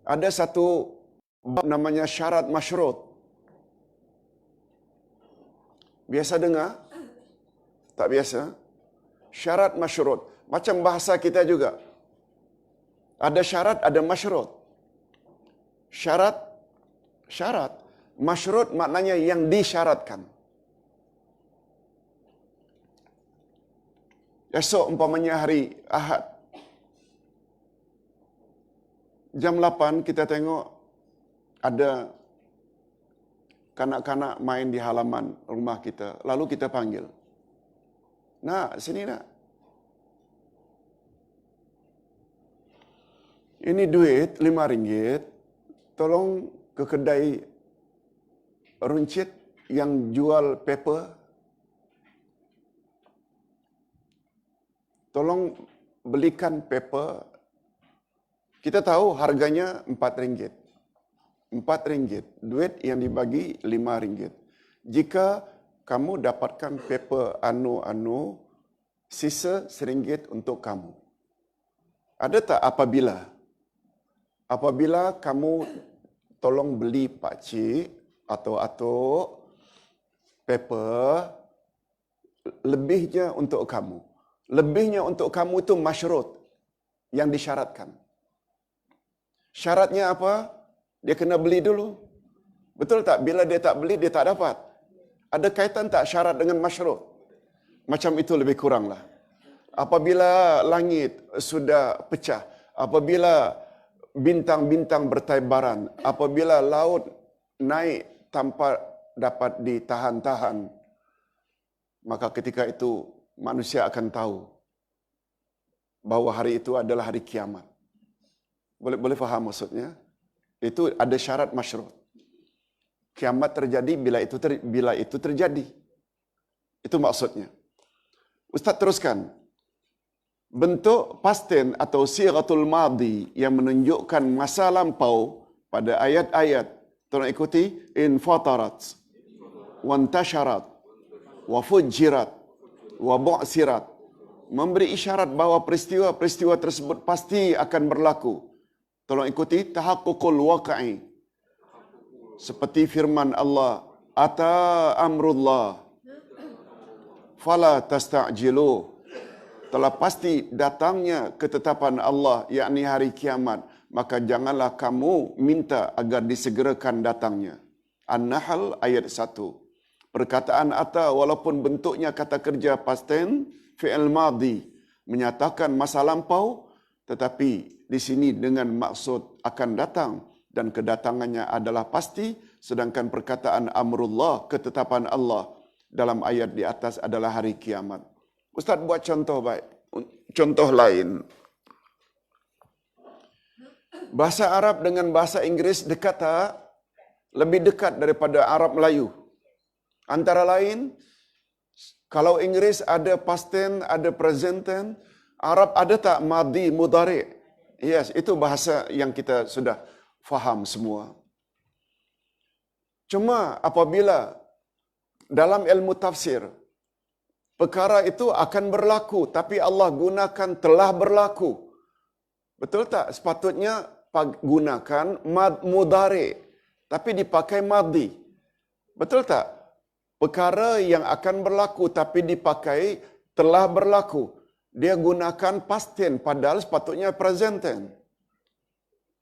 Ada satu bab namanya syarat masyrut. Biasa dengar? Tak biasa? Syarat masyrut. Macam bahasa kita juga. Ada syarat, ada masyrut. Syarat, syarat. Masyrut maknanya yang disyaratkan. Esok umpamanya hari Ahad, jam 8 kita tengok ada kanak-kanak main di halaman rumah kita. Lalu kita panggil. Nak, sini nak. Ini duit RM5. Tolong ke kedai runcit yang jual paper. Tolong belikan paper. Kita tahu harganya RM4. RM4. Duit yang dibagi RM5. Jika kamu dapatkan paper anu-anu, sisa RM1 untuk kamu. Ada tak apabila? Apabila kamu tolong beli pakcik atau atuk paper, lebihnya untuk kamu. Lebihnya untuk kamu itu masyrut, yang disyaratkan. Syaratnya apa? Dia kena beli dulu. Betul tak? Bila dia tak beli, dia tak dapat. Ada kaitan tak syarat dengan masyrut? Macam itu lebih kuranglah. Apabila langit sudah pecah, apabila bintang-bintang bertaibaran, apabila laut naik tanpa dapat ditahan-tahan, maka ketika itu manusia akan tahu bahawa hari itu adalah hari kiamat. Boleh faham maksudnya? Itu ada syarat masyrut. Kiamat terjadi bila itu terjadi. Itu maksudnya. Ustaz teruskan. Bentuk past tense atau sighatul madhi yang menunjukkan masa lampau pada ayat-ayat, tolong ikuti, infatarat, wantasharat, wa fujirat, wa bu'sirat, memberi isyarat bahawa peristiwa-peristiwa tersebut pasti akan berlaku. Tolong ikuti, tahaqququl waqi'i. Seperti firman Allah, ata amrullah fala tasta'jilu. Telah pasti datangnya ketetapan Allah, yakni hari kiamat, maka janganlah kamu minta agar disegerakan datangnya. An-Nahl ayat 1. Perkataan ata walaupun bentuknya kata kerja past tense, fi'il madhi, menyatakan masa lampau, tetapi di sini dengan maksud akan datang dan kedatangannya adalah pasti, sedangkan perkataan amrullah, ketetapan Allah dalam ayat di atas adalah hari kiamat. Ustaz buat contoh baik. Contoh lain. Bahasa Arab dengan bahasa Inggeris dekat tak? Lebih dekat daripada Arab Melayu. Antara lain, kalau Inggeris ada past tense, ada present tense, Arab ada tak madhi, mudhari'? Yes, itu bahasa yang kita sudah faham semua. Cuma apabila dalam ilmu tafsir, perkara itu akan berlaku, tapi Allah gunakan telah berlaku. Betul tak? Sepatutnya gunakan mudhari', tapi dipakai madhi. Betul tak? Perkara yang akan berlaku, tapi dipakai telah berlaku. Dia gunakan past tense, padahal sepatutnya present tense.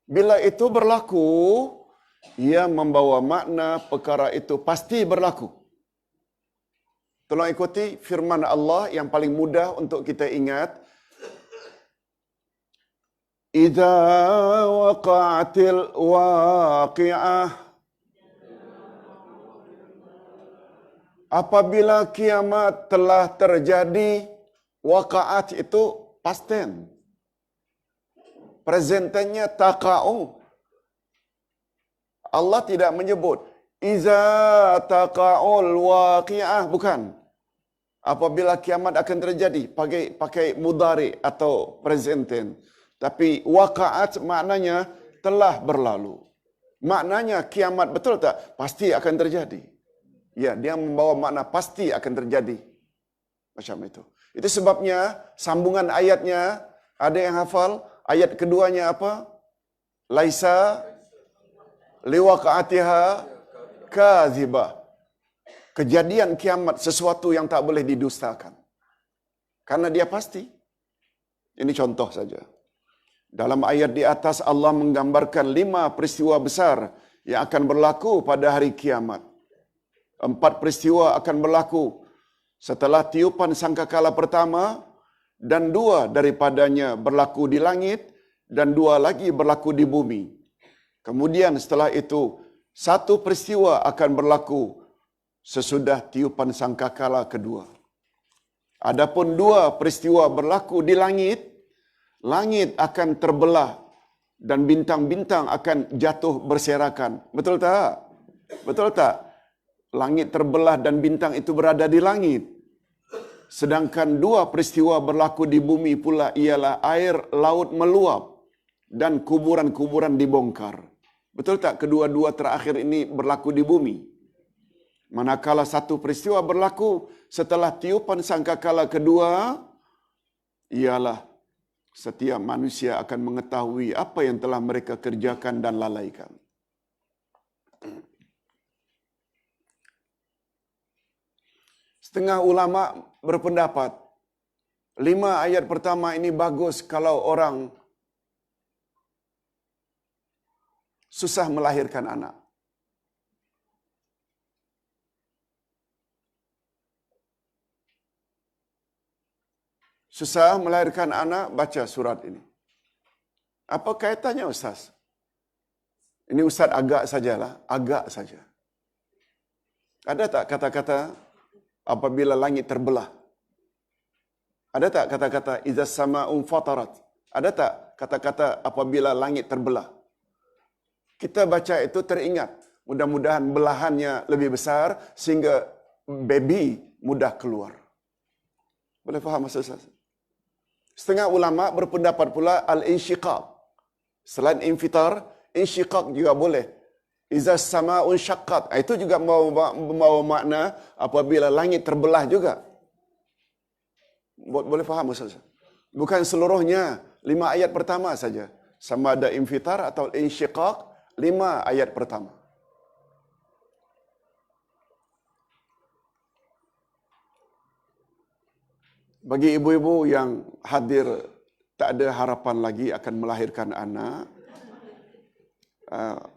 Bila itu berlaku, ia membawa makna perkara itu pasti berlaku. Tolong ikuti firman Allah yang paling mudah untuk kita ingat. Idza waqa'atil waqi'ah. Apabila kiamat telah terjadi, waqa'at itu past tense. Present tense-nya taqa'u. Allah tidak menyebut iza taqa'ul waqi'ah, bukan. Apabila kiamat akan terjadi, pakai mudhari atau present tense. Tapi waqa'at maknanya telah berlalu. Maknanya kiamat, betul tak? Pasti akan terjadi. Ya, dia membawa makna pasti akan terjadi. Macam itu. Itu sebabnya sambungan ayatnya, ada yang hafal, ayat keduanya apa? laisa liwaqa'atiha kadzibah. Kejadian kiamat sesuatu yang tak boleh didustakan. Karena dia pasti. Ini contoh saja. Dalam ayat di atas Allah menggambarkan 5 peristiwa besar yang akan berlaku pada hari kiamat. 4 peristiwa akan berlaku setelah tiupan sangkakala pertama, dan 2 daripadanya berlaku di langit, dan 2 lagi berlaku di bumi. Kemudian setelah itu, 1 peristiwa akan berlaku sesudah tiupan sangkakala kedua. Adapun 2 peristiwa berlaku di langit, langit akan terbelah dan bintang-bintang akan jatuh berserakan. Betul tak? Betul tak? Langit terbelah dan bintang itu berada di langit. Sedangkan 2 peristiwa berlaku di bumi pula ialah air laut meluap dan kuburan-kuburan dibongkar. Betul tak kedua-dua terakhir ini berlaku di bumi? Manakala 1 peristiwa berlaku setelah tiupan sangkakala kedua, ialah setiap manusia akan mengetahui apa yang telah mereka kerjakan dan lalaikan. Setengah ulama berpendapat 5 ayat pertama ini bagus kalau orang susah melahirkan anak. Susah melahirkan anak, baca surat ini. Apa kaitannya Ustaz? Ini Ustaz agak sajalah, agak saja. Ada tak kata-kata apabila langit terbelah? Ada tak kata-kata izas sama'un fatarat? Ada tak kata-kata apabila langit terbelah? Kita baca itu teringat. Mudah-mudahan belahannya lebih besar sehingga baby mudah keluar. Boleh faham maksud saya? Setengah ulama berpendapat pula al-insyiqaq. Selain infitar, insyiqaq juga boleh. Iza sama'un syaqqat. Itu juga membawa makna apabila langit terbelah juga. Boleh faham maksud saya? Bukan seluruhnya 5 ayat pertama saja. Sama ada infitar atau insyiqaq, 5 ayat pertama. Bagi ibu-ibu yang hadir tak ada harapan lagi akan melahirkan anak,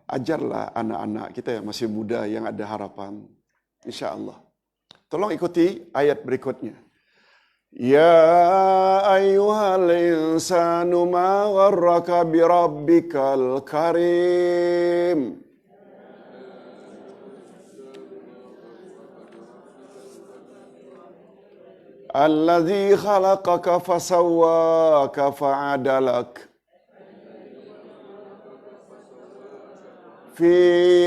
ajarlah anak-anak kita yang masih muda yang ada harapan, insya-Allah. Tolong ikuti ayat berikutnya. Ya ayyuhal insanu ma gharraka bi rabbikal karim. Alladzi khalaqaka fasawwaka fa'adalak. Fi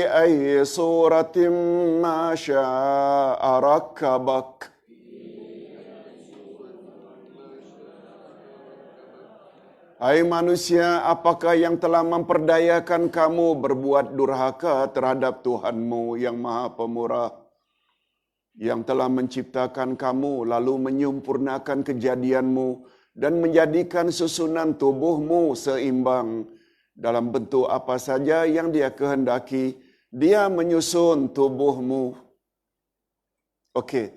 ayyi suratin ma syaa rakkabak. Hai manusia, apakah yang telah memperdayakan kamu berbuat durhaka terhadap Tuhanmu yang Maha Pemurah, yang telah menciptakan kamu lalu menyempurnakan kejadianmu dan menjadikan susunan tubuhmu seimbang dalam bentuk apa saja yang Dia kehendaki. Dia menyusun tubuhmu. Okey.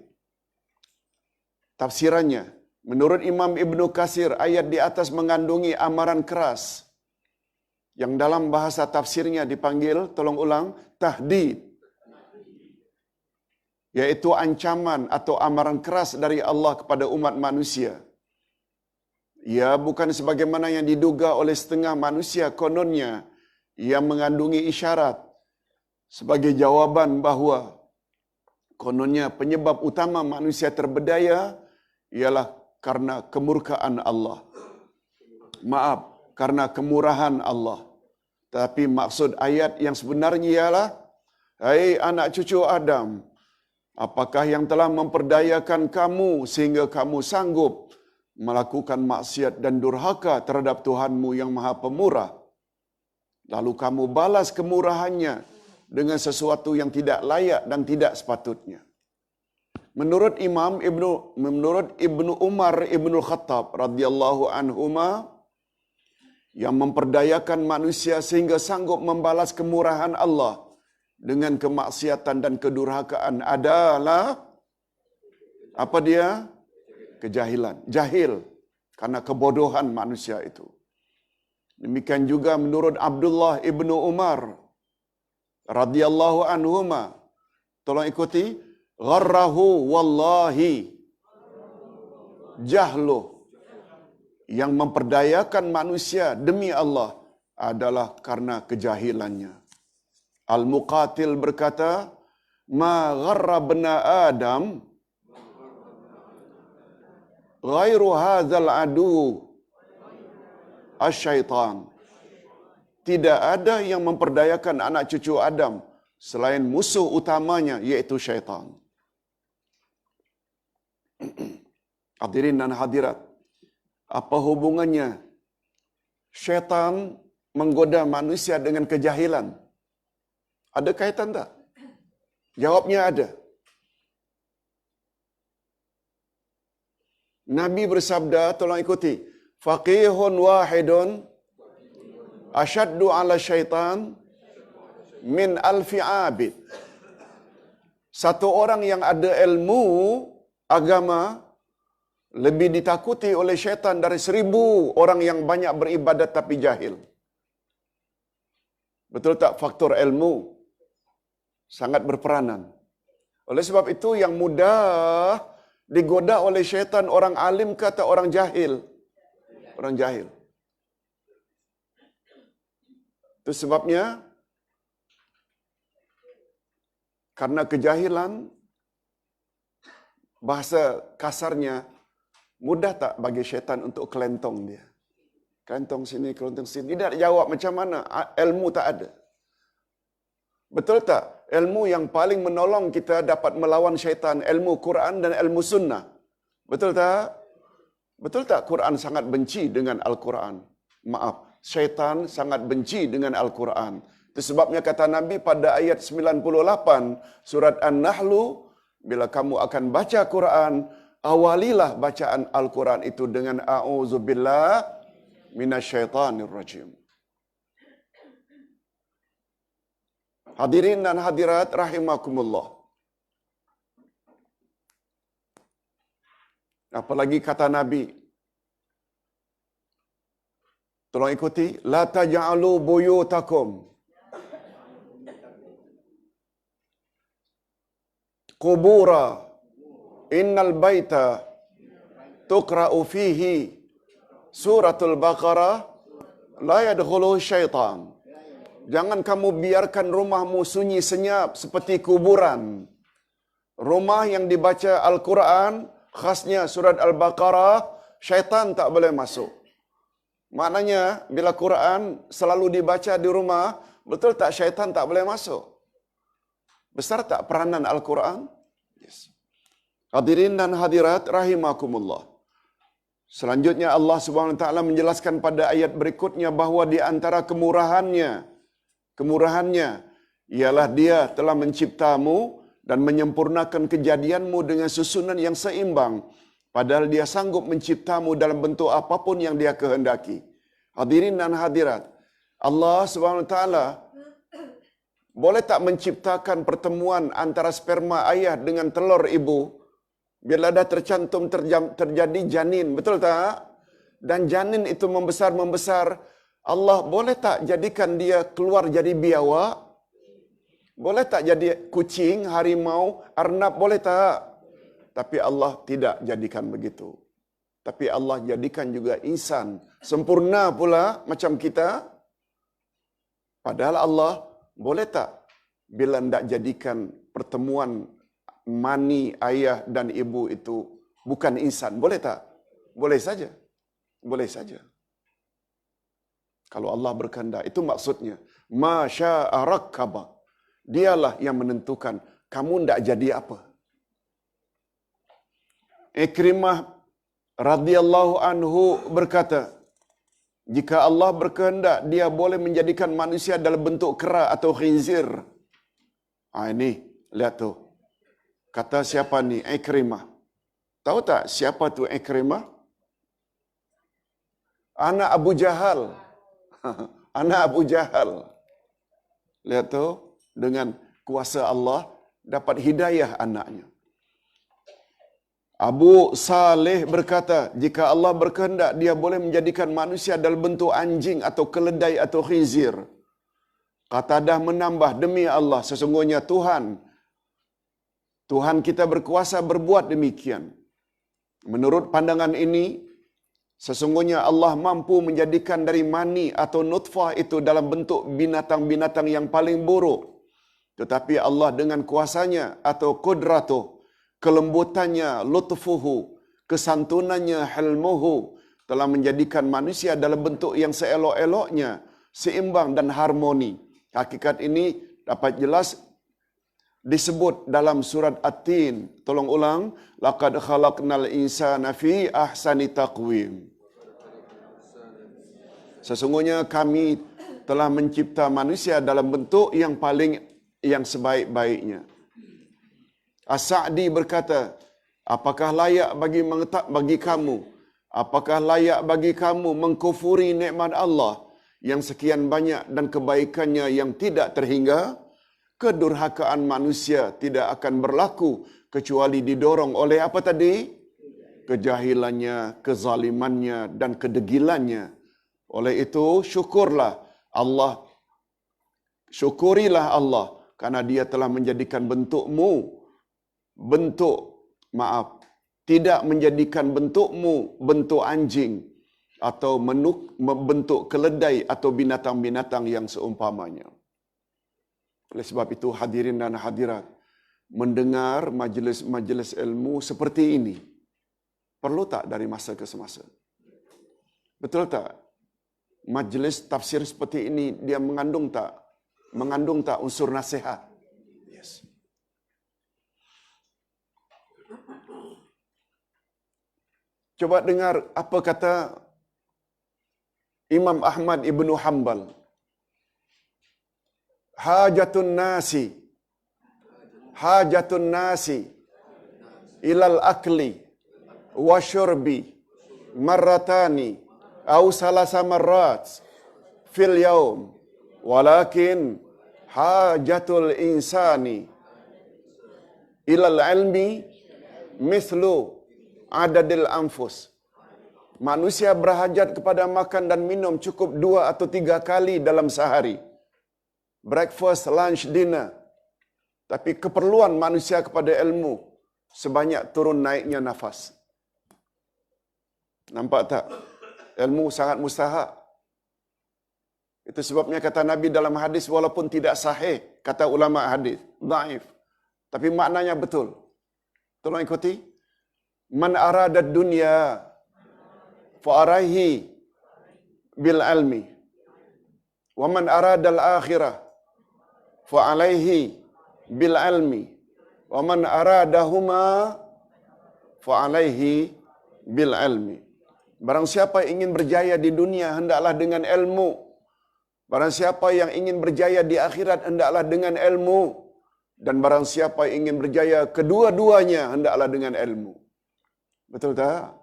Tafsirannya, menurut Imam Ibnu Katsir, ayat di atas mengandungi amaran keras yang dalam bahasa tafsirnya dipanggil, tolong ulang, tahdid, yaitu ancaman atau amaran keras dari Allah kepada umat manusia. Ia bukan sebagaimana yang diduga oleh setengah manusia, kononnya ia mengandungi isyarat sebagai jawaban bahawa kononnya penyebab utama manusia terberdaya ialah karena kemurkaan Allah. Maaf, karena kemurahan Allah. Tapi maksud ayat yang sebenarnya ialah, hai anak cucu Adam, apakah yang telah memperdayakan kamu sehingga kamu sanggup melakukan maksiat dan durhaka terhadap Tuhanmu yang Maha Pemurah? Lalu kamu balas kemurahannya dengan sesuatu yang tidak layak dan tidak sepatutnya. Menurut Ibnu Umar Ibnu Khattab radhiyallahu anhuma, yang memperdayakan manusia sehingga sanggup membalas kemurahan Allah dengan kemaksiatan dan kedurhakaan adalah apa dia? Kejahilan. Jahil karena kebodohan manusia itu. Demikian juga menurut Abdullah ibnu Umar radhiyallahu anhuma. Tolong ikuti. Gharrahu wallahi jahlu. Yang memperdayakan manusia demi Allah adalah karena kejahilannya. Al-Muqatil berkata, ma gharra bna Adam ghairu hadzal adu asyaitan. Tidak ada yang memperdayakan anak cucu Adam selain musuh utamanya, yaitu syaitan. Hadirin dan hadirat, apa hubungannya syaitan menggoda manusia dengan kejahilan? Ada kaitan tak? Jawabnya ada. Nabi bersabda, tolong ikuti. Faqihun wahidun asyaddu ala syaitan min alfi abid. Satu orang yang ada ilmu agama lebih ditakuti oleh syaitan dari 1000 orang yang banyak beribadat tapi jahil. Betul tak? Faktor ilmu sangat berperanan. Oleh sebab itu yang mudah digoda oleh syaitan orang alim kata orang jahil. Orang jahil. Itu sebabnya karena kejahilan, bahasa kasarnya, mudah tak bagi syaitan untuk kelentong dia. Kelentong sini, kelentong sini. Dia tak jawab macam mana. Ilmu tak ada. Betul tak? Ilmu yang paling menolong kita dapat melawan syaitan, ilmu Quran dan ilmu sunnah. Betul tak? Betul tak Quran sangat benci dengan Al-Quran? Maaf, syaitan sangat benci dengan Al-Quran. Itu sebabnya kata Nabi pada ayat 98 surat An-Nahlu, bila kamu akan baca Quran, awalilah bacaan Al-Quran itu dengan a'udzubillah minasyaitanir rajim. Hadirin dan hadirat rahimakumullah. Apalagi kata Nabi, tolong ikuti, la taj'alu buyutakum qubura innal baita tuqra'u fihi suratul Baqarah la yadkhuluhu syaitan. Jangan kamu biarkan rumahmu sunyi senyap seperti kuburan. Rumah yang dibaca Al-Quran, khasnya surat Al-Baqarah, syaitan tak boleh masuk. Maknanya, bila Quran selalu dibaca di rumah, betul tak syaitan tak boleh masuk? Besar tak peranan Al-Quran? Yes. Hadirin dan hadirat rahimakumullah. Selanjutnya Allah Subhanahu wa taala menjelaskan pada ayat berikutnya bahawa di antara kemurahannya ialah dia telah menciptamu dan menyempurnakan kejadianmu dengan susunan yang seimbang, padahal dia sanggup menciptamu dalam bentuk apapun yang dia kehendaki. Hadirin dan hadirat, Allah Subhanahu wa taala boleh tak menciptakan pertemuan antara sperma ayah dengan telur ibu? Bila dah tercantum terjadi janin, betul tak? Dan janin itu membesar, Allah boleh tak jadikan dia keluar jadi biawak? Boleh tak jadi kucing, harimau, arnab, boleh tak? Tapi Allah tidak jadikan begitu. Tapi Allah jadikan juga insan sempurna pula macam kita. Padahal Allah boleh tak bila tidak jadikan pertemuan mani ayah dan ibu itu bukan insan, boleh tak? Boleh saja. Boleh saja. Kalau Allah berkehendak, itu maksudnya. Masya'a rakkaba. Dialah yang menentukan kamu tidak jadi apa. Ikrimah radhiyallahu anhu berkata, jika Allah berkehendak, dia boleh menjadikan manusia dalam bentuk kera atau khinzir. Ini, lihat tu. Kata siapa ni? Ikrimah. Tahu tak siapa tu Ikrimah? Anak Abu Jahal. Anak Abu Jahal. Lihat tu, dengan kuasa Allah dapat hidayah anaknya. Abu Saleh berkata, jika Allah berkehendak, dia boleh menjadikan manusia dalam bentuk anjing atau keledai atau khizir. Qatadah menambah, demi Allah, sesungguhnya Tuhan kita berkuasa berbuat demikian. Menurut pandangan ini, sesungguhnya Allah mampu menjadikan dari mani atau nutfah itu dalam bentuk binatang-binatang yang paling buruk. Tetapi Allah dengan kuasanya atau kudratuh, kelembutannya, lutfuhu, kesantunannya, hilmuhu, telah menjadikan manusia dalam bentuk yang seelok-eloknya, seimbang dan harmoni. Hakikat ini dapat jelas disebut dalam surat At-Tin. Tolong ulang. Laqad khalaqnal insana fi ahsani taqwim. Sesungguhnya kami telah mencipta manusia dalam bentuk yang sebaik-baiknya. As-Sa'di berkata, apakah layak bagi kamu mengkufuri nikmat Allah yang sekian banyak dan kebaikannya yang tidak terhingga? Kedurhakaan manusia tidak akan berlaku kecuali didorong oleh apa tadi? Kejahilannya, kezalimannya dan kedegilannya. Oleh itu, syukurilah Allah karena Dia telah menjadikan tidak menjadikan bentukmu bentuk anjing atau bentuk keledai atau binatang-binatang yang seumpamanya. Oleh sebab itu, hadirin dan hadirat, mendengar majlis-majlis ilmu seperti ini perlu tak dari masa ke semasa? Betul tak? Majlis tafsir seperti ini dia mengandung tak unsur nasihat? Yes. Coba dengar apa kata Imam Ahmad Ibnu Hanbal. Hajatun nasi ilal akli wa syurbi marratani au salasa marrat fil yaum, walakin hajatul insani ilal ilmi mithlu adadil anfus. Manusia berhajat kepada makan dan minum cukup 2 atau 3 kali dalam sehari. Breakfast, lunch, dinner. Tapi keperluan manusia kepada ilmu sebanyak turun naiknya nafas. Nampak tak? Ilmu sangat mustahak. Itu sebabnya kata Nabi dalam hadis, walaupun tidak sahih, kata ulama hadis, dhaif, tapi maknanya betul. Tolong ikuti. Man arada dunya fa'arahi bil ilmi wa man arada al akhirah fa'alaihi bil ilmi wa man aradahuma fa'alaihi bil ilmi. Barang siapa yang ingin berjaya di dunia, hendaklah dengan ilmu. Barang siapa yang ingin berjaya di akhirat, hendaklah dengan ilmu. Dan barang siapa yang ingin berjaya kedua-duanya, hendaklah dengan ilmu. Betul tak?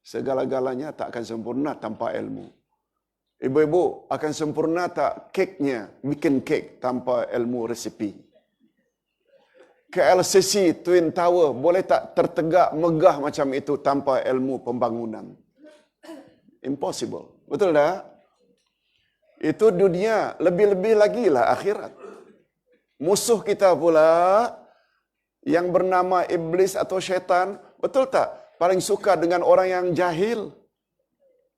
Segala-galanya tak akan sempurna tanpa ilmu. Ibu-ibu, akan sempurna tak keknya, bikin kek tanpa ilmu resipi? KLCC Twin Tower boleh tak tertegak megah macam itu tanpa ilmu pembangunan? Impossible. Betul tak? Itu dunia, lebih-lebih lagi lah akhirat. Musuh kita pula yang bernama iblis atau syaitan, betul tak? Paling suka dengan orang yang jahil.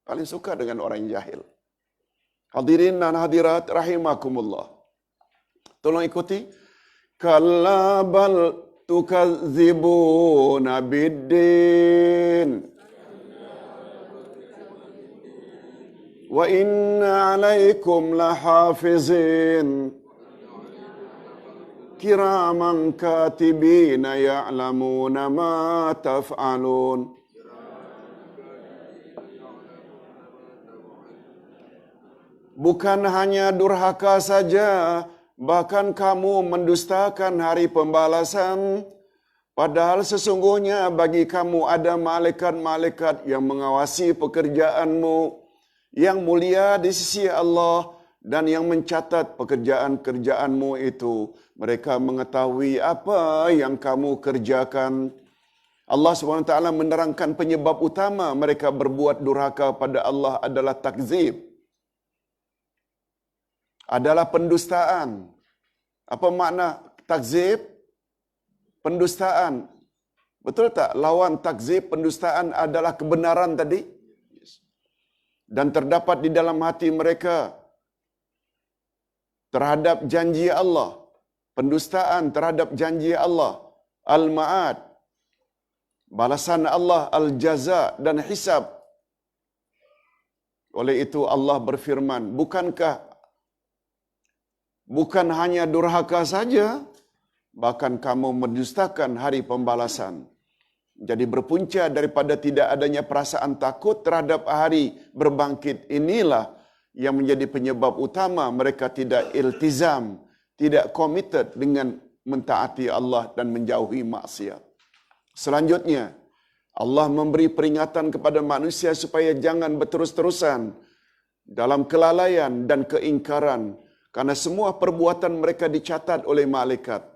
Paling suka dengan orang yang jahil. Hadirin dan hadirat rahimakumullah. Tolong ikuti. Kalla bal tukadzibuna biddin. Wa inna alaikum lahafizin. Kiraman katibina ya'lamuna ma taf'alun. Bukan hanya durhaka saja, bahkan kamu mendustakan hari pembalasan. Padahal sesungguhnya bagi kamu ada malaikat-malaikat yang mengawasi pekerjaanmu. yang mulia di sisi Allah dan yang mencatat pekerjaan-kerjaanmu itu. Mereka mengetahui apa yang kamu kerjakan. Allah SWT menerangkan penyebab utama mereka berbuat durhaka pada Allah adalah takzib. Adalah pendustaan. Apa makna takzib? Pendustaan. Betul tak? Lawan takzib, pendustaan adalah kebenaran tadi. Dan terdapat di dalam hati mereka terhadap janji Allah. Pendustaan terhadap janji Allah. Al-Ma'ad. Balasan Allah, Al-Jaza dan Hisab. Oleh itu Allah berfirman, bukan hanya durhaka saja, bahkan kamu mendustakan hari pembalasan. Jadi berpunca daripada tidak adanya perasaan takut terhadap hari berbangkit inilah yang menjadi penyebab utama mereka tidak iltizam, tidak committed dengan mentaati Allah dan menjauhi maksiat. Selanjutnya, Allah memberi peringatan kepada manusia supaya jangan berterus-terusan dalam kelalaian dan keingkaran, karena semua perbuatan mereka dicatat oleh malaikat.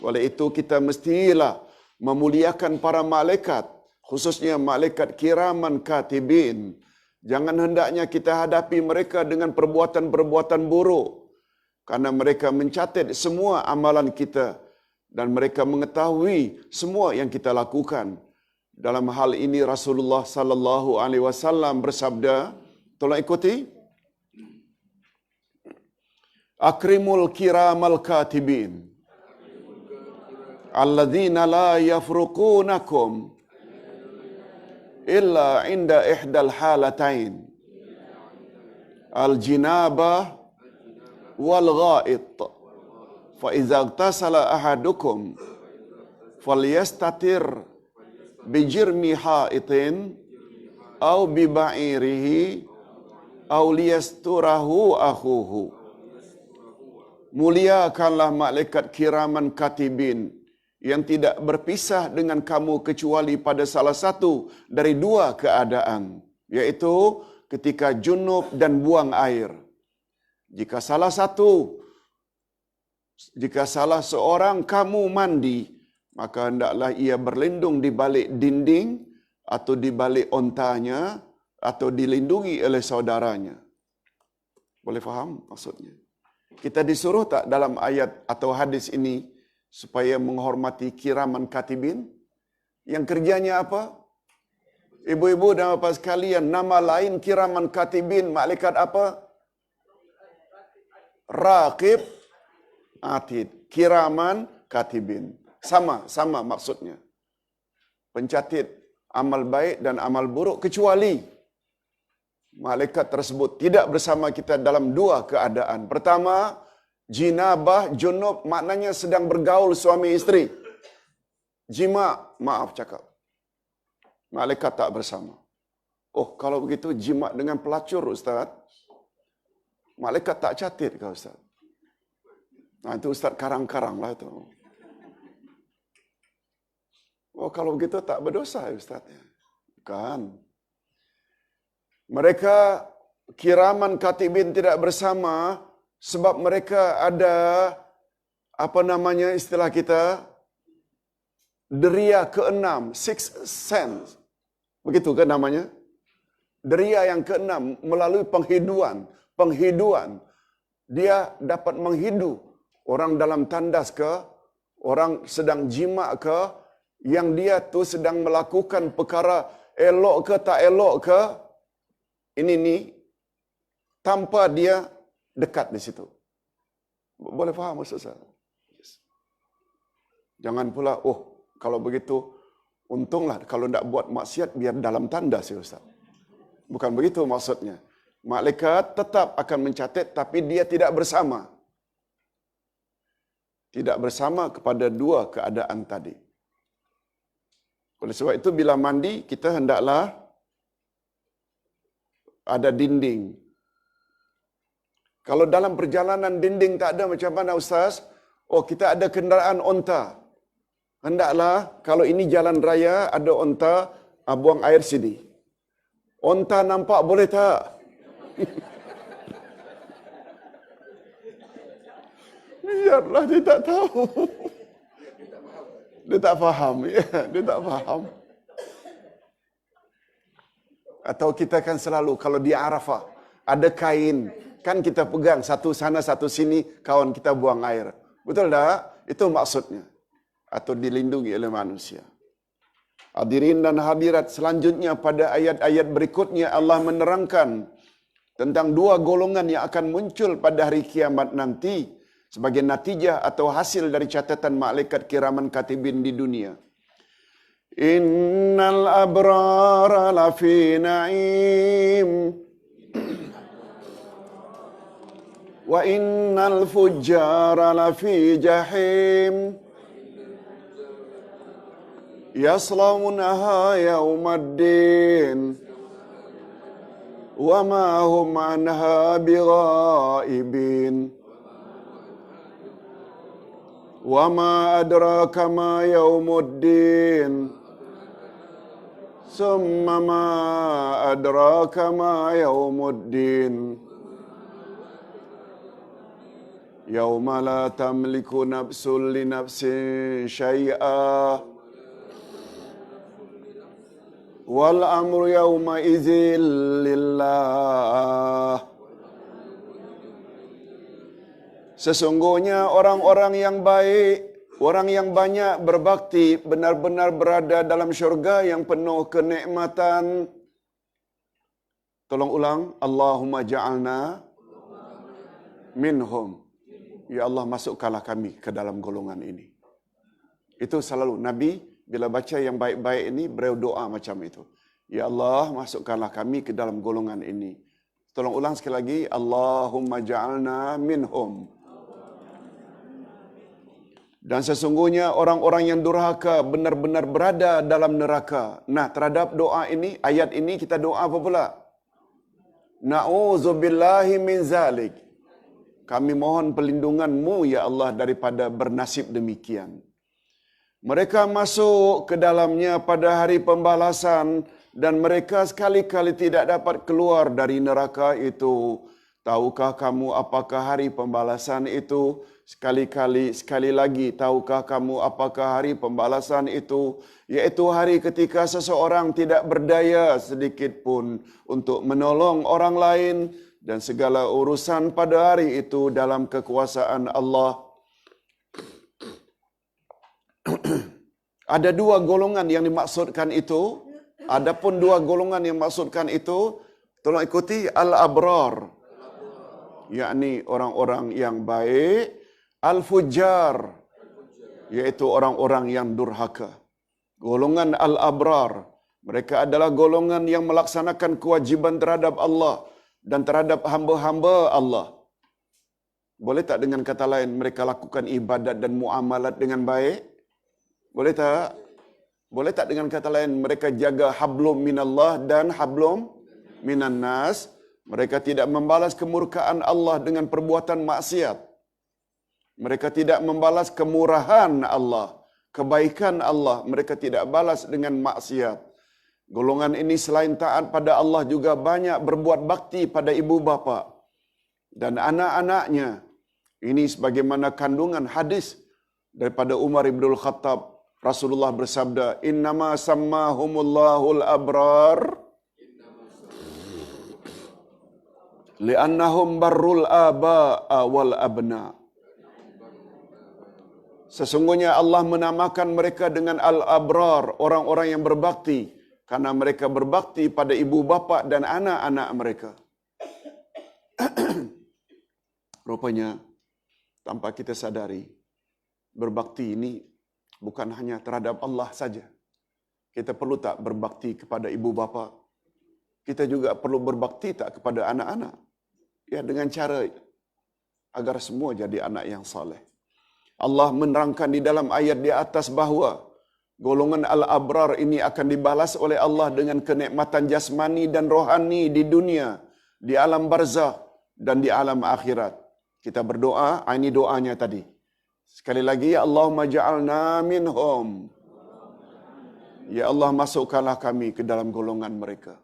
Oleh itu kita mestilah memuliakan para malaikat, khususnya malaikat kiraman katibin. Jangan hendaknya kita hadapi mereka dengan perbuatan-perbuatan buruk, karena mereka mencatat semua amalan kita dan mereka mengetahui semua yang kita lakukan. Dalam hal ini Rasulullah sallallahu alaihi wasallam bersabda, tolong ikuti. Akrimul kiramal katibin alladzina la yafruqunakum illa inda ihdal halatain al-jinabah wal ghaid fa idza igtasala ahadukum falyastatir bijirmi haitin aw bi ba'irihi aw liyasturahu akhuhu. Muliakanlah malaikat kiraman katibin yang tidak berpisah dengan kamu kecuali pada salah satu dari dua keadaan, yaitu ketika junub dan buang air. Jika salah seorang kamu mandi, maka hendaklah ia berlindung di balik dinding atau di balik ontanya atau dilindungi oleh saudaranya. Boleh faham maksudnya? Kita disuruh tak dalam ayat atau hadis ini supaya menghormati kiraman katibin? Yang kerjanya apa? Ibu-ibu dan bapak sekalian, nama lain kiraman katibin, malaikat apa? Raqib, atid. Kiraman katibin. Sama maksudnya. Pencatat amal baik dan amal buruk, kecuali malaikat tersebut tidak bersama kita dalam dua keadaan. Pertama, jinabah, junub, maknanya sedang bergaul suami isteri. Jima, maaf cakap. Malaikat tak bersama. Oh, kalau begitu jima dengan pelacur, Ustaz. Malaikat tak catat kau, Ustaz. Nah, itu Ustaz karang-karang lah itu. Oh, kalau begitu tak berdosa, Ustaz. Bukan. Mereka kiraman katibin tidak bersama sebab mereka ada istilah kita deria keenam, sixth sense. Begitu kan namanya? Deria yang keenam melalui penghiduan. Dia dapat menghidu orang dalam tandas ke, orang sedang jima ke, yang dia tu sedang melakukan perkara elok ke tak elok ke. Ini tanpa dia dekat di situ. Boleh faham maksud saya? Yes. Jangan pula, kalau begitu, untunglah kalau tidak buat maksiat biar dalam tandas ya Ustaz. Bukan begitu maksudnya. Malaikat tetap akan mencatat tapi dia tidak bersama. Tidak bersama kepada dua keadaan tadi. Oleh sebab itu bila mandi, kita hendaklah ada dinding. Kalau dalam perjalanan dinding tak ada, macam mana Ustaz? Kita ada kenderaan onta. Hendaklah, kalau ini jalan raya, ada onta, buang air sini. Onta nampak boleh tak? Biarlah dia tak tahu. Dia tak faham. Ya, dia tak faham. Atau kita kan selalu, kalau di Arafah, ada kain. Kan kita pegang satu sana, satu sini, kawan kita buang air. Betul tak? Itu maksudnya. Atau dilindungi oleh manusia. Hadirin dan hadirat, selanjutnya pada ayat-ayat berikutnya Allah menerangkan tentang dua golongan yang akan muncul pada hari kiamat nanti sebagai natijah atau hasil dari catatan malaikat kiraman katibin di dunia. Innal abrara lafi na'im wa innal fujjara lafi jahim yaslawnaha yawmaddin wa ma hum anha bighaibin wa ma adraka ma yawmuddin summa ma adraka ma yawmuddin yawma la tamliku nafsun li nafsin syai'a wal amru yawma idzil lillah. Sesungguhnya orang-orang yang baik, orang yang banyak berbakti, benar-benar berada dalam syurga yang penuh kenikmatan. Tolong ulang. Allahumma ja'alna minhum. Ya Allah, masukkanlah kami ke dalam golongan ini. Itu selalu Nabi bila baca yang baik-baik ini, beliau doa macam itu. Ya Allah, masukkanlah kami ke dalam golongan ini. Tolong ulang sekali lagi. Allahumma ja'alna minhum. Dan sesungguhnya orang-orang yang durhaka benar-benar berada dalam neraka. Nah, terhadap doa ini, ayat ini kita doa apa pula? Na'udzubillahi min zalik. Kami mohon perlindungan-Mu, ya Allah, daripada bernasib demikian. Mereka masuk ke dalamnya pada hari pembalasan dan mereka sekali-kali tidak dapat keluar dari neraka itu. Tahukah kamu apakah hari pembalasan itu? Sekali lagi, tahukah kamu apakah hari pembalasan itu? Yaitu hari ketika seseorang tidak berdaya sedikit pun untuk menolong orang lain dan segala urusan pada hari itu dalam kekuasaan Allah. Ada dua golongan yang dimaksudkan itu. Adapun dua golongan yang dimaksudkan itu, tolong ikuti, al-abrar, yakni orang-orang yang baik, al-fujjar, yaitu orang-orang yang durhaka. Golongan al-abrar, mereka adalah golongan yang melaksanakan kewajiban terhadap Allah dan terhadap hamba-hamba Allah. Boleh tak dengan kata lain mereka lakukan ibadat dan muamalat dengan baik? Boleh tak? Boleh tak dengan kata lain mereka jaga hablum minallah dan hablum minan nas? Mereka tidak membalas kemurkaan Allah dengan perbuatan maksiat. Mereka tidak membalas kemurahan Allah, kebaikan Allah. Mereka tidak balas dengan maksiat. Golongan ini selain taat pada Allah juga banyak berbuat bakti pada ibu bapa dan anak-anaknya. Ini sebagaimana kandungan hadis daripada Umar ibn Khattab. Rasulullah bersabda, "Innama sammahumullahul abrar li'annahum barrul aba'a wal abna." Sesungguhnya Allah menamakan mereka dengan al-abrar, orang-orang yang berbakti, karena mereka berbakti pada ibu bapa dan anak-anak mereka. Rupanya, tanpa kita sadari, berbakti ini bukan hanya terhadap Allah saja. Kita perlu tak berbakti kepada ibu bapa? Kita juga perlu berbakti tak kepada anak-anak? Ya, dengan cara agar semua jadi anak yang saleh. Allah menerangkan di dalam ayat di atas bahawa golongan al-abrar ini akan dibalas oleh Allah dengan kenikmatan jasmani dan rohani di dunia, di alam barzakh dan di alam akhirat. Kita berdoa, ini doanya tadi. Sekali lagi, ya Allahumma ja'alna minhum. Ya Allah, masukkanlah kami ke dalam golongan mereka.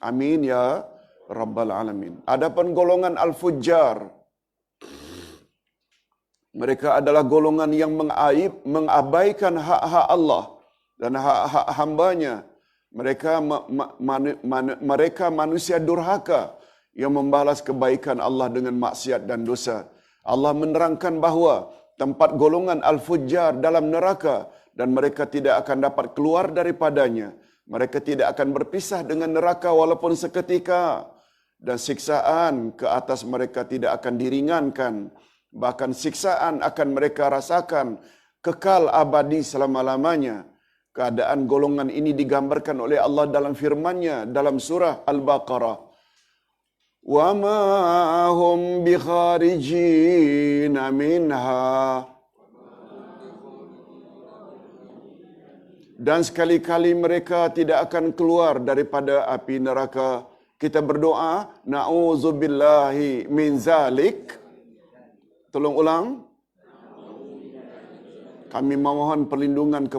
Amin ya rabbal alamin. Adapun golongan al-fujjar, mereka adalah golongan yang mengabaikan hak-hak Allah dan hak-hak hambanya. Mereka manusia durhaka yang membalas kebaikan Allah dengan maksiat dan dosa. Allah menerangkan bahawa tempat golongan al-fujjar dalam neraka dan mereka tidak akan dapat keluar daripadanya. Mereka tidak akan berpisah dengan neraka walaupun seketika. Dan siksaan ke atas mereka tidak akan diringankan. Bahkan siksaan akan mereka rasakan kekal abadi selama-lamanya. Keadaan golongan ini digambarkan oleh Allah dalam firman-Nya dalam surah Al-Baqarah. Wa ma hum bikharijina minha. Dan sekali-kali mereka tidak akan keluar daripada api neraka. Kita berdoa, na'udzubillahi min zalik. Tolong ulang. Kami memohon perlindungan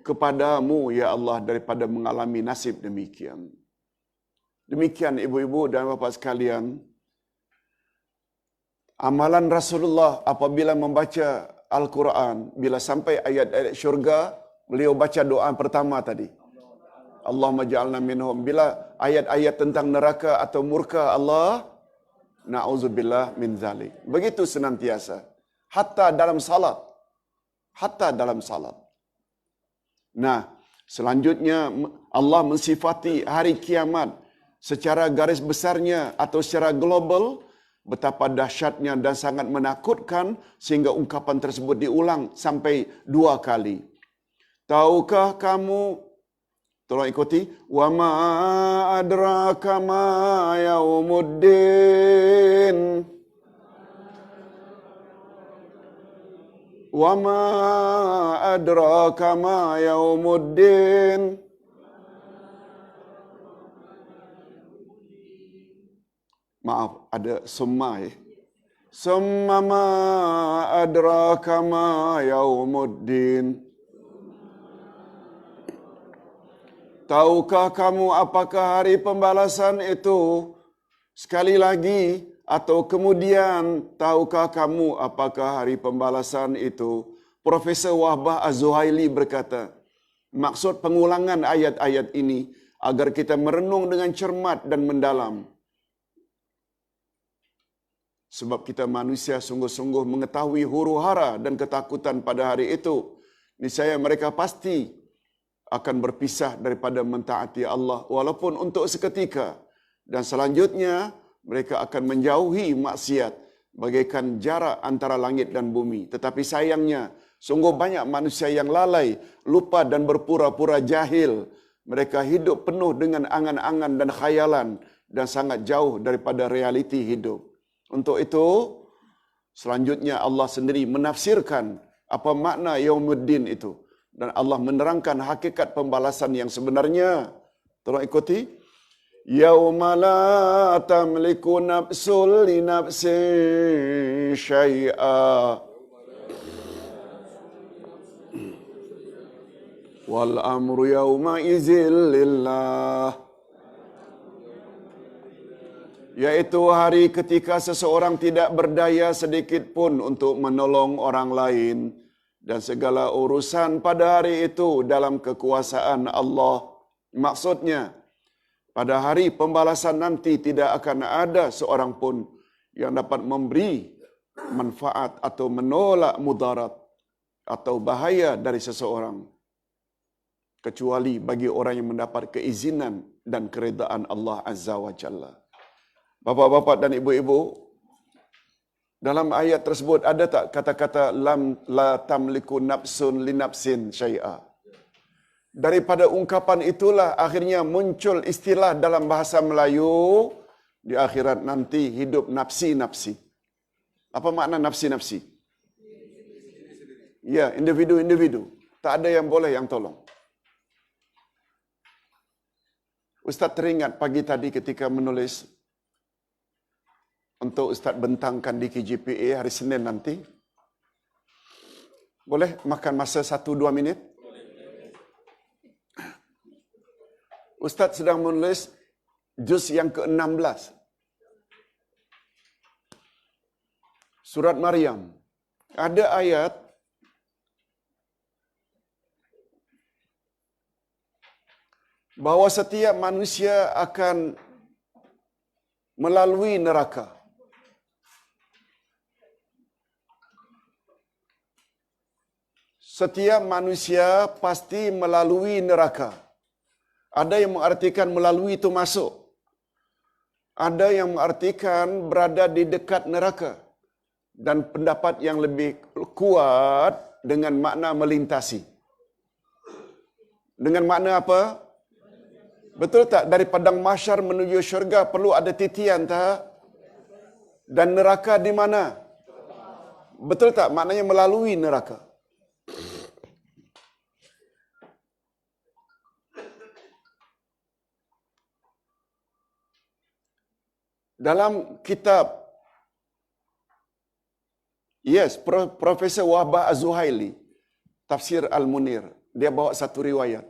kepadamu, ya Allah, daripada mengalami nasib demikian. Demikian ibu-ibu dan bapa sekalian, amalan Rasulullah apabila membaca Al-Quran, bila sampai ayat-ayat syurga, beliau baca doa pertama tadi. Allahumma ja'alna minhum. Bila ayat-ayat tentang neraka atau murka Allah, na'udzubillah min zalik. Begitu senantiasa. Hatta dalam salat. Hatta dalam salat. Nah, selanjutnya Allah mensifati hari kiamat secara garis besarnya atau secara global, betapa dahsyatnya dan sangat menakutkan sehingga ungkapan tersebut diulang sampai 2 kali. Tahukah kamu, tolong ikuti, wa ma adraka ma yaumuddin. Wa ma adraka ma yaumuddin. Maaf, ada summa ya. Summa ma adraka ma yaumuddin. Tahukah kamu apakah hari pembalasan itu? Sekali lagi, atau kemudian, tahukah kamu apakah hari pembalasan itu? Profesor Wahbah Az-Zuhaili berkata, maksud pengulangan ayat-ayat ini agar kita merenung dengan cermat dan mendalam. Sebab kita manusia sungguh-sungguh mengetahui huru-hara dan ketakutan pada hari itu. Niscaya mereka pasti akan berpisah daripada mentaati Allah walaupun untuk seketika. Dan selanjutnya mereka akan menjauhi maksiat bagaikan jarak antara langit dan bumi. Tetapi sayangnya sungguh banyak manusia yang lalai, lupa dan berpura-pura jahil. Mereka hidup penuh dengan angan-angan dan khayalan dan sangat jauh daripada realiti hidup. Untuk itu, selanjutnya Allah sendiri menafsirkan apa makna Yaumuddin itu. Dan Allah menerangkan hakikat pembalasan yang sebenarnya. Tolong ikuti. Yauma la tamliku nafsun li nafsin syai'a. Wal amru yauma izin lillah. Yaitu hari ketika seseorang tidak berdaya sedikit pun untuk menolong orang lain. Dan segala urusan pada hari itu dalam kekuasaan Allah. Maksudnya, pada hari pembalasan nanti tidak akan ada seorang pun yang dapat memberi manfaat atau menolak mudarat atau bahaya dari seseorang. Kecuali bagi orang yang mendapat keizinan dan keredaan Allah Azza wa Jalla. Bapak-bapak dan ibu-ibu, dalam ayat tersebut ada tak kata-kata lam la tamliku nafsun li nafsin syai'a? Daripada ungkapan itulah akhirnya muncul istilah dalam bahasa Melayu, di akhirat nanti hidup nafsi-nafsi. Apa makna nafsi-nafsi? Ya, individu-individu. Tak ada yang boleh yang tolong. Ustaz teringat pagi tadi ketika menulis untuk Ustaz bentangkan di KJPA hari Senin nanti. Boleh makan masa 1-2 minit? Ustaz sedang menulis juz yang ke-16. Surat Maryam. Ada ayat bahawa setiap manusia akan melalui neraka. Setiap manusia pasti melalui neraka. Ada yang mengartikan melalui itu masuk. Ada yang mengartikan berada di dekat neraka. Dan pendapat yang lebih kuat dengan makna melintasi. Dengan makna apa? Betul tak? Dari padang mahsyar menuju syurga perlu ada titian tak? Dan neraka di mana? Betul tak? Maknanya melalui neraka. Dalam kitab Profesor Wahbah Az-Zuhaili, Tafsir Al-Munir, dia bawa satu riwayat.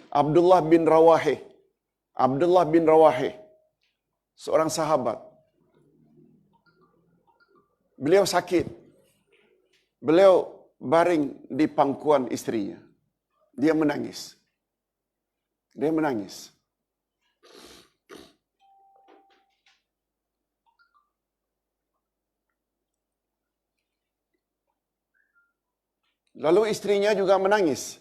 Abdullah bin Rawahih, seorang sahabat. Beliau sakit. Beliau baring di pangkuan istrinya. Dia menangis. Lalu istrinya juga menangis.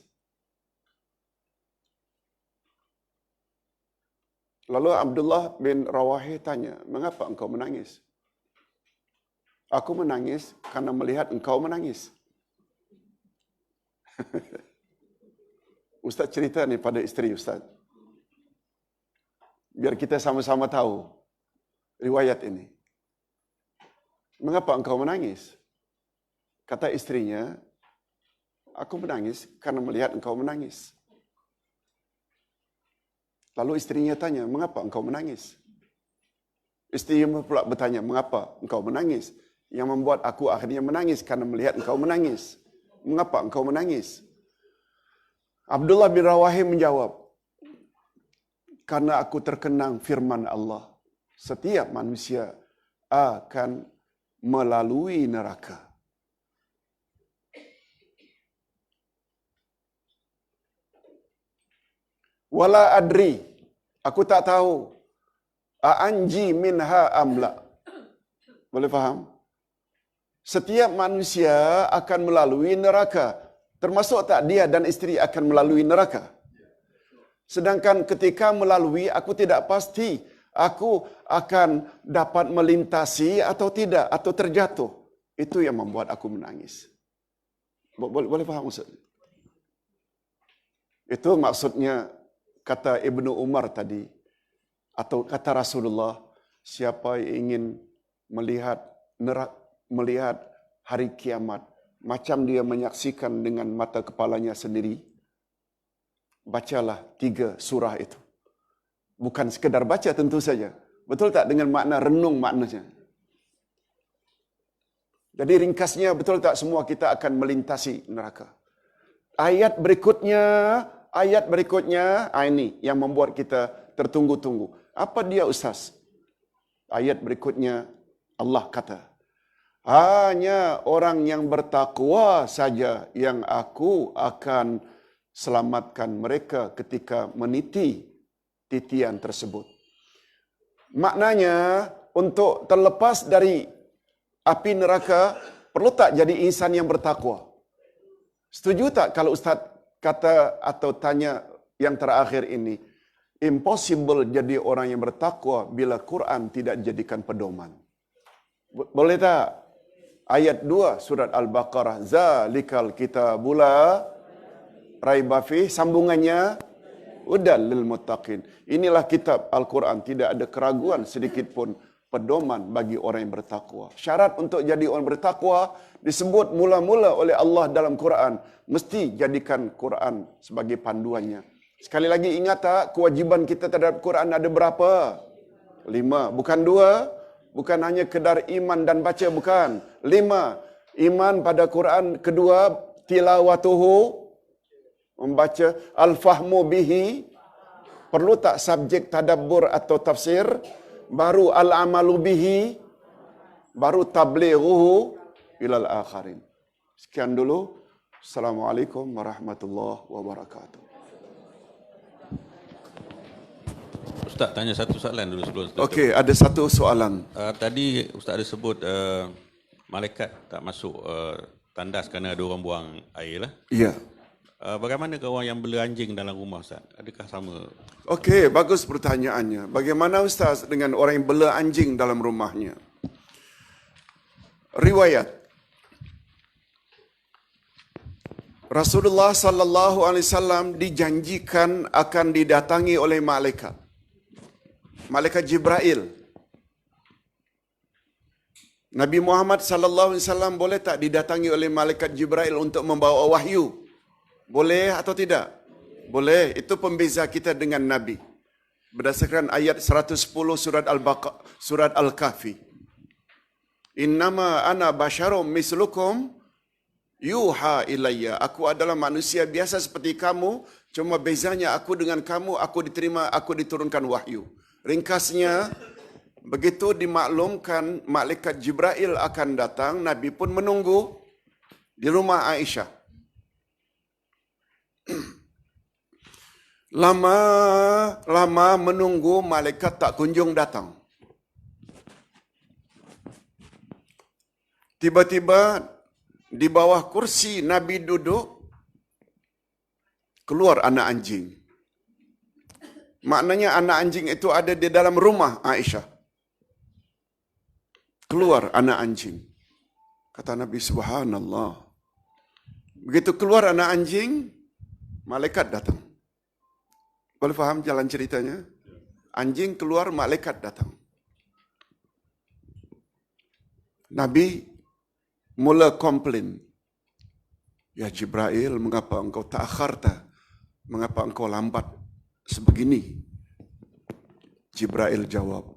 Lalu Abdullah bin Rawahih tanya, "Mengapa engkau menangis?" "Aku menangis karena melihat engkau menangis." Ustaz cerita ni pada isteri Ustaz. Biar kita sama-sama tahu riwayat ini. "Mengapa engkau menangis?" Kata istrinya, "Aku menangis karena melihat engkau menangis." Lalu istrinya tanya, "Mengapa engkau menangis?" Istrinya pula bertanya, "Mengapa engkau menangis?" Yang membuat aku akhirnya menangis karena melihat engkau menangis. "Mengapa engkau menangis?" Abdullah bin Rawahim menjawab, "Karena aku terkenang firman Allah, setiap manusia akan melalui neraka." Wala adri, aku tak tahu. Anji minha amla. Boleh faham? Setiap manusia akan melalui neraka. Termasuk tak dia dan isteri akan melalui neraka? Sedangkan ketika melalui, aku tidak pasti aku akan dapat melintasi atau tidak, atau terjatuh. Itu yang membuat aku menangis. Boleh faham maksud? Itu maksudnya kata Ibnu Umar tadi, atau kata Rasulullah, siapa yang ingin melihat hari kiamat, macam dia menyaksikan dengan mata kepalanya sendiri, bacalah 3 surah itu. Bukan sekadar baca tentu saja. Betul tak? Dengan makna renung maknanya. Jadi ringkasnya, betul tak semua kita akan melintasi neraka. Ayat berikutnya, ini yang membuat kita tertunggu-tunggu. Apa dia Ustaz? Ayat berikutnya Allah kata, "Hanya orang yang bertakwa saja yang aku akan selamatkan mereka ketika meniti titian tersebut." Maknanya, untuk terlepas dari api neraka, perlu tak jadi insan yang bertakwa? Setuju tak kalau Ustaz kata atau tanya yang terakhir ini, impossible jadi orang yang bertakwa bila Quran tidak dijadikan pedoman? Boleh tak? Ayat 2 surat Al-Baqarah, "Zalikal kitabula raiba fih", sambungannya, "Hudal lil muttaqin." Inilah kitab Al-Quran, tidak ada keraguan sedikit pun, pedoman bagi orang yang bertakwa. Syarat untuk jadi orang bertakwa disebut mula-mula oleh Allah dalam Quran. Mesti jadikan Quran sebagai panduannya. Sekali lagi ingat tak, kewajiban kita terhadap Quran ada berapa? 5. Bukan 2. Bukan hanya kedar iman dan baca, bukan. 5. Iman pada Quran. Kedua, tilawatuhu, membaca. Al-fahmu bihi, Perlu tak subjek tadabbur atau tafsir? Baru al-amalu bihi, baru tablighuhu ilal akharin. Sekian dulu. Assalamualaikum warahmatullahi wabarakatuh. Ustaz tanya satu soalan dulu sebelum tutup. Okey, ada satu soalan. Tadi Ustaz ada sebut malaikat tak masuk tandas kerana ada orang buang air lah. Ya. Bagaimana ke orang yang bela anjing dalam rumah Ustaz? Adakah sama? Okey, bagus pertanyaannya. Bagaimana Ustaz dengan orang yang bela anjing dalam rumahnya? Riwayat Rasulullah sallallahu alaihi wasallam dijanjikan akan didatangi oleh malaikat. Malaikat Jibril. Nabi Muhammad sallallahu alaihi wasallam boleh tak didatangi oleh malaikat Jibril untuk membawa wahyu? Boleh atau tidak? Boleh. Itu pembeza kita dengan Nabi. Berdasarkan ayat 110 surat Al-Kahfi. Innama ana basyarum mislukum yuha ilayya. Aku adalah manusia biasa seperti kamu, cuma bezanya aku dengan kamu, aku diturunkan wahyu. Ringkasnya, begitu dimaklumkan malaikat Jibril akan datang, Nabi pun menunggu di rumah Aisyah. Lama menunggu, malaikat tak kunjung datang. Tiba-tiba di bawah kursi Nabi duduk, keluar anak anjing. Maknanya anak anjing itu ada di dalam rumah Aisyah. Keluar anak anjing. Kata Nabi, subhanallah. Begitu keluar anak anjing, malaikat datang. Boleh faham jalan ceritanya? Anjing keluar, malaikat datang. Nabi mula komplain. Ya Jibril, mengapa engkau ta'akharta? Mengapa engkau lambat sebegini? Jibril jawab,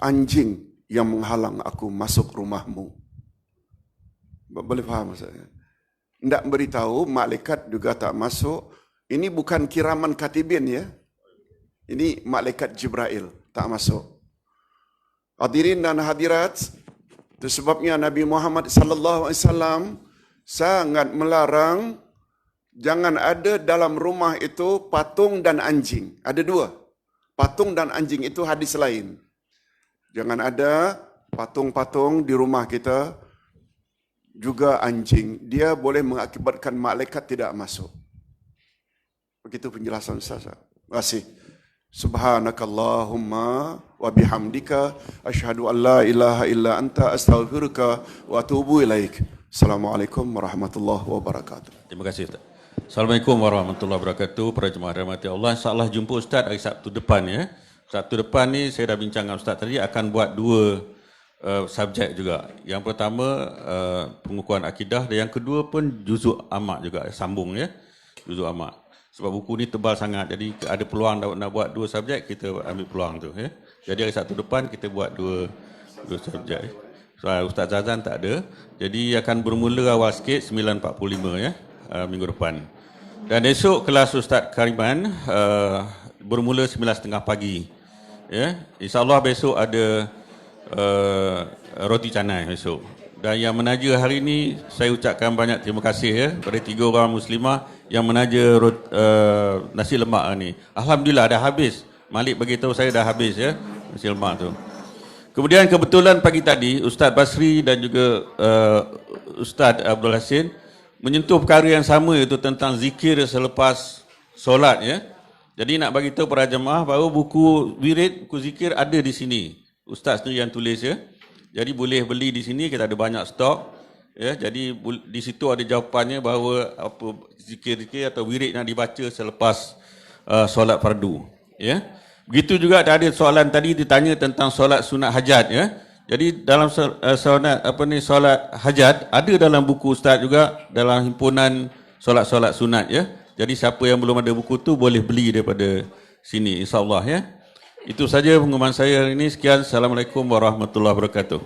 anjing yang menghalang aku masuk rumahmu. Boleh faham saya? Tidak beritahu, malaikat juga tak masuk. Ini bukan kiraman katibin ya. Ini malaikat Jibril tak masuk. Hadirin dan hadirat, itu sebabnya Nabi Muhammad sallallahu alaihi wasallam sangat melarang jangan ada dalam rumah itu patung dan anjing. Ada dua. Patung dan anjing itu hadis lain. Jangan ada patung-patung di rumah kita, juga anjing. Dia boleh mengakibatkan malaikat tidak masuk. Begitu penjelasan Ustaz. Terima kasih. Subhanakallahumma wa bihamdika asyhadu an la ilaha illa anta astaghfiruka wa atubu ilaik. Assalamualaikum warahmatullahi wabarakatuh. Terima kasih Ustaz. Assalamualaikum warahmatullahi wabarakatuh. Para jemaah rahmati Allah, insya-Allah jumpa Ustaz hari Sabtu depan ya. Sabtu depan ni saya dah bincang dengan Ustaz tadi akan buat dua subjek juga. Yang pertama pengukuhan akidah dan yang kedua pun juzuk amak juga, sambung ya. Juzuk amak. Sebab buku ni tebal sangat, jadi ada peluang nak buat dua subjek, kita ambil peluang tu ya. Jadi hari Sabtu depan kita buat dua subjek. Soal Ustaz Zazan tak ada. Jadi akan bermula awal sikit 9.45 ya, minggu depan. Dan esok kelas Ustaz Kariman bermula 9.30 pagi. Ya, insya-Allah besok ada roti canai besok. Dan yang menaja hari ini saya ucapkan banyak terima kasih ya kepada 3 orang muslimah yang menaja nasi lemak ni. Alhamdulillah dah habis. Malik bagi tahu saya dah habis ya nasi lemak tu. Kemudian kebetulan pagi tadi Ustaz Basri dan juga Ustaz Abdul Hasin menyentuh perkara yang sama, iaitu tentang zikir selepas solat ya. Jadi nak bagi tahu para jemaah bahawa buku wirid, buku zikir ada di sini. Ustaz tu yang tulis ya. Jadi boleh beli di sini, kita ada banyak stok ya. Jadi di situ ada jawapannya bahawa apa zikir-zikir atau wirid yang dibaca selepas solat fardu ya. Begitu juga ada soalan tadi ditanya tentang solat sunat hajat ya. Jadi dalam solat hajat ada dalam buku Ustaz juga, dalam himpunan solat-solat sunat ya. Jadi siapa yang belum ada buku tu boleh beli daripada sini insya-Allah ya. Itu saja pengumuman saya hari ini. Sekian. Assalamualaikum warahmatullahi wabarakatuh.